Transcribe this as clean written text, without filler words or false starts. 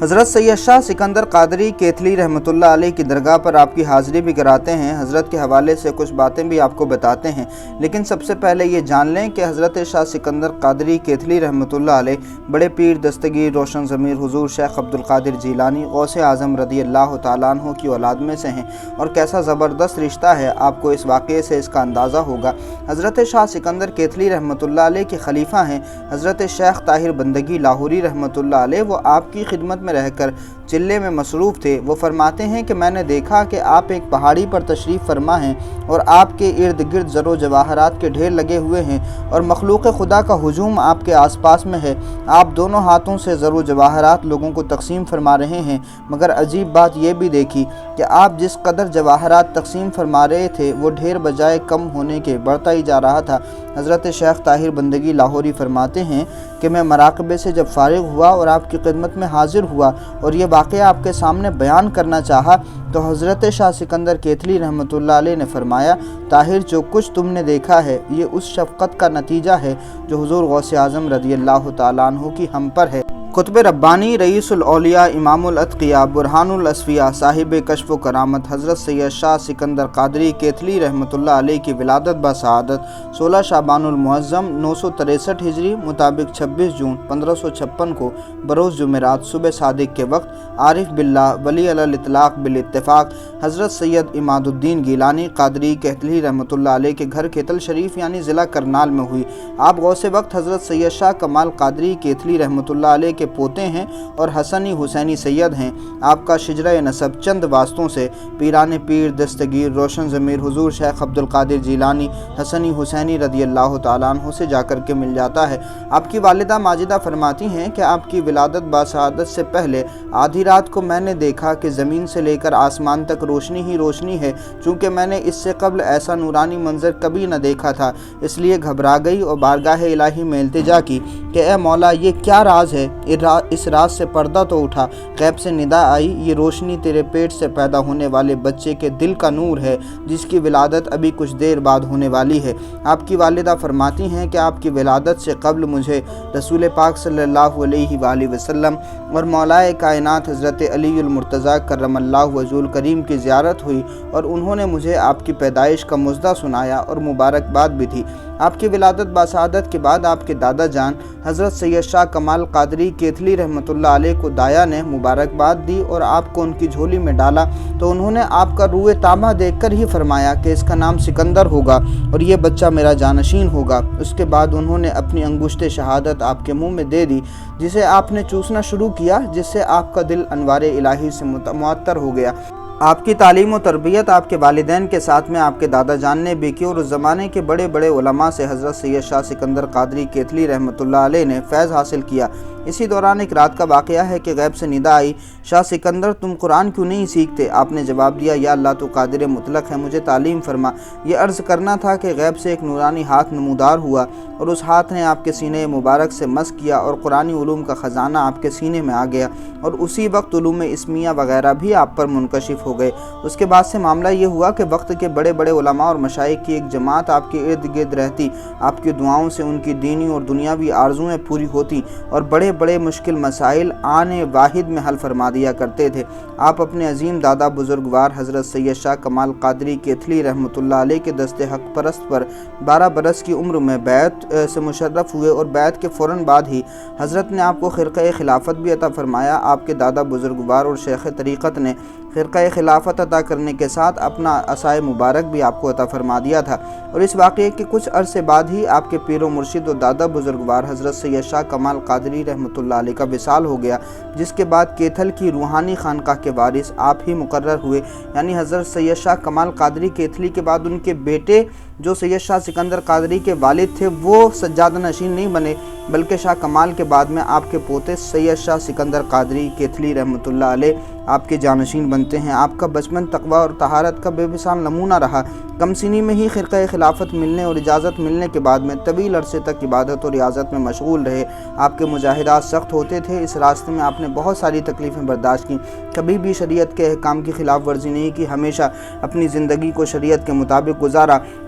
حضرت سید شاہ سکندر قادری کیتھلی رحمتullah علیہ کی درگاہ پر آپ کی حاضری بھی کراتے ہیں۔ حضرت کے حوالے سے کچھ باتیں بھی آپ کو بتاتے ہیں، لیکن سب سے پہلے یہ جان لیں کہ حضرت شاہ سکندر قادری کیتھلی رحمتullah علیہ بڑے پیر دستگیر روشن ضمیر حضور شیخ عبدالقادر جیلانی غوث اعظم رضی اللہ تعالیٰ عنہ کی اولاد میں سے ہیں، اور کیسا زبردست رشتہ ہے آپ کو اس واقعے سے اس کا اندازہ ہوگا۔ حضرت شاہ سکندر کیتھلی رحمتullah علیہ کے خلیفہ ہیں حضرت شیخ طاہر بندگی لاہوری رحمتullah علیہ۔ وہ آپ کی خدمت میں رہ کر چلے میں مصروف تھے۔ وہ فرماتے ہیں کہ میں نے دیکھا کہ آپ ایک پہاڑی پر تشریف فرما ہیں اور آپ کے ارد گرد زر و جواہرات کے ڈھیر لگے ہوئے ہیں اور مخلوق خدا کا ہجوم آپ کے آس پاس میں ہے۔ آپ دونوں ہاتھوں سے زر و جواہرات لوگوں کو تقسیم فرما رہے ہیں، مگر عجیب بات یہ بھی دیکھی کہ آپ جس قدر جواہرات تقسیم فرما رہے تھے وہ ڈھیر بجائے کم ہونے کے بڑھتا ہی جا رہا تھا۔ حضرت شیخ طاہر بندگی لاہوری فرماتے ہیں کہ میں مراقبے سے جب فارغ ہوا اور آپ کی خدمت میں حاضر ہوا اور یہ واقعہ آپ کے سامنے بیان کرنا چاہا تو حضرت شاہ سکندر کیتھلی رحمتullah علیہ نے فرمایا، طاہر جو کچھ تم نے دیکھا ہے یہ اس شفقت کا نتیجہ ہے جو حضور غوث اعظم رضی اللہ تعالیٰ عنہ کی ہم پر ہے۔ قطب ربانی رئیس الاولیاء امام الاتقیاء برہان الاصفیاء صاحب کشف و کرامت حضرت سید شاہ سکندر قادری کیتھلی رحمتullah علیہ کی ولادت بسعادت 16 شعبان المعظم 963 ہجری مطابق 26 جون 1556 کو بروز جمعرات صبح صادق کے وقت عارف باللہ ولی علی الاطلاق بالاتفاق حضرت سید عماد الدین گیلانی قادری کیتھلی رحمتullah علیہ کے گھر کھیتل شریف یعنی ضلع کرنال میں ہوئی۔ آپ غوث وقت حضرت سید شاہ کمال قادری کیتھلی رحمتullah علیہ کے پوتے ہیں اور حسنی حسینی سید ہیں۔ آپ کا شجرہ نسب چند واسطوں سے پیران پیر دستگیر روشن ضمیر حضور شیخ عبدالقادر جیلانی حسنی حسینی رضی اللہ تعالیٰ عنہ سے جا کر کے مل جاتا ہے۔ آپ کی والدہ ماجدہ فرماتی ہیں کہ آپ کی ولادت بسعادت سے پہلے آدھی رات کو میں نے دیکھا کہ زمین سے لے کر آسمان تک روشنی ہی روشنی ہے، چونکہ میں نے اس سے قبل ایسا نورانی منظر کبھی نہ دیکھا تھا، اس لیے گھبرا گئی اور بارگاہ الہی میں التجا کی کہ اے مولا یہ کیا راز ہے؟ اس راز سے پردہ تو اٹھا۔ غیب سے ندا آئی، یہ روشنی تیرے پیٹ سے پیدا ہونے والے بچے کے دل کا نور ہے جس کی ولادت ابھی کچھ دیر بعد ہونے والی ہے۔ آپ کی والدہ فرماتی ہیں کہ آپ کی ولادت سے قبل مجھے رسول پاک صلی اللہ علیہ وآلہ وسلم اور مولائے کائنات حضرت علی المرتضیٰ کرم اللہ وجہہ الکریم کی زیارت ہوئی اور انہوں نے مجھے آپ کی پیدائش کا مژدہ سنایا اور مبارکباد بھی تھی۔ آپ کی ولادت بسعادت کے بعد آپ کے دادا جان حضرت سید شاہ کمال قادری کیتھلی رحمتullah علیہ کو دایا نے مبارکباد دی اور آپ کو ان کی جھولی میں ڈالا تو انہوں نے آپ کا روئے تابہ دیکھ کر ہی فرمایا کہ اس کا نام سکندر ہوگا اور یہ بچہ میرا جانشین ہوگا۔ اس کے بعد انہوں نے اپنی انگشت شہادت آپ کے منہ میں دے دی جسے آپ نے چوسنا شروع کیا، جس سے آپ کا دل انوار الہی سے معطر ہو گیا۔ آپ کی تعلیم و تربیت آپ کے والدین کے ساتھ میں آپ کے دادا جان نے بھی کی اور اس زمانے کے بڑے بڑے علماء سے حضرت سید شاہ سکندر قادری کیتھلی رحمتullah علیہ نے فیض حاصل کیا۔ اسی دوران ایک رات کا واقعہ ہے کہ غیب سے ندا آئی، شاہ سکندر تم قرآن کیوں نہیں سیکھتے؟ آپ نے جواب دیا، یا اللہ تو قادر مطلق ہے، مجھے تعلیم فرما۔ یہ عرض کرنا تھا کہ غیب سے ایک نورانی ہاتھ نمودار ہوا اور اس ہاتھ نے آپ کے سینے مبارک سے مس کیا اور قرآنی علوم کا خزانہ آپ کے سینے میں آ گیا اور اسی وقت علوم اسمیہ وغیرہ بھی آپ پر منکشف ہو گئے۔ اس کے بعد سے معاملہ یہ ہوا کہ وقت کے بڑے بڑے علماء اور مشائخ کی ایک جماعت آپ کے ارد گرد رہتی، آپ کی دعاؤں سے ان کی دینی اور دنیاوی آرزویں پوری ہوتی اور بڑے بڑے مشکل مسائل آنے واحد میں حل فرما دیا کرتے تھے۔ آپ اپنے عظیم دادا بزرگوار حضرت سید شاہ کمال قادری کیتھلی رحمتullah علیہ کے دست حق پرست پر 12 برس کی عمر میں بیعت سے مشرف ہوئے اور بیعت کے فوراً بعد ہی حضرت نے آپ کو خرقہ خلافت بھی عطا فرمایا۔ آپ کے دادا بزرگوار اور شیخ طریقت نے خرقہ خلافت عطا کرنے کے ساتھ اپنا عصائے مبارک بھی آپ کو عطا فرما دیا تھا، اور اس واقعے کے کچھ عرصے بعد ہی آپ کے پیر و مرشد و دادا بزرگوار حضرت سید شاہ کمال قادری رحمتullah علیہ کا وصال ہو گیا، جس کے بعد کیتھل کی روحانی خانقاہ کے وارث آپ ہی مقرر ہوئے، یعنی حضرت سید شاہ کمال قادری کیتھلی کے بعد ان کے بیٹے جو سید شاہ سکندر قادری کے والد تھے وہ سجادہ نشین نہیں بنے، بلکہ شاہ کمال کے بعد میں آپ کے پوتے سید شاہ سکندر قادری کیتھلی رحمتullah علیہ آپ کے جانشین بنتے ہیں۔ آپ کا بچپن تقویٰ اور طہارت کا بے مثال نمونہ رہا۔ کم سنی میں ہی خرقہ خلافت ملنے اور اجازت ملنے کے بعد میں طویل عرصے تک عبادت اور ریاضت میں مشغول رہے۔ آپ کے مجاہدات سخت ہوتے تھے، اس راستے میں آپ نے بہت ساری تکلیفیں برداشت کی، کبھی بھی شریعت کے احکام کی خلاف ورزی نہیں کی، ہمیشہ اپنی زندگی کو شریعت کے مطابق گزارا۔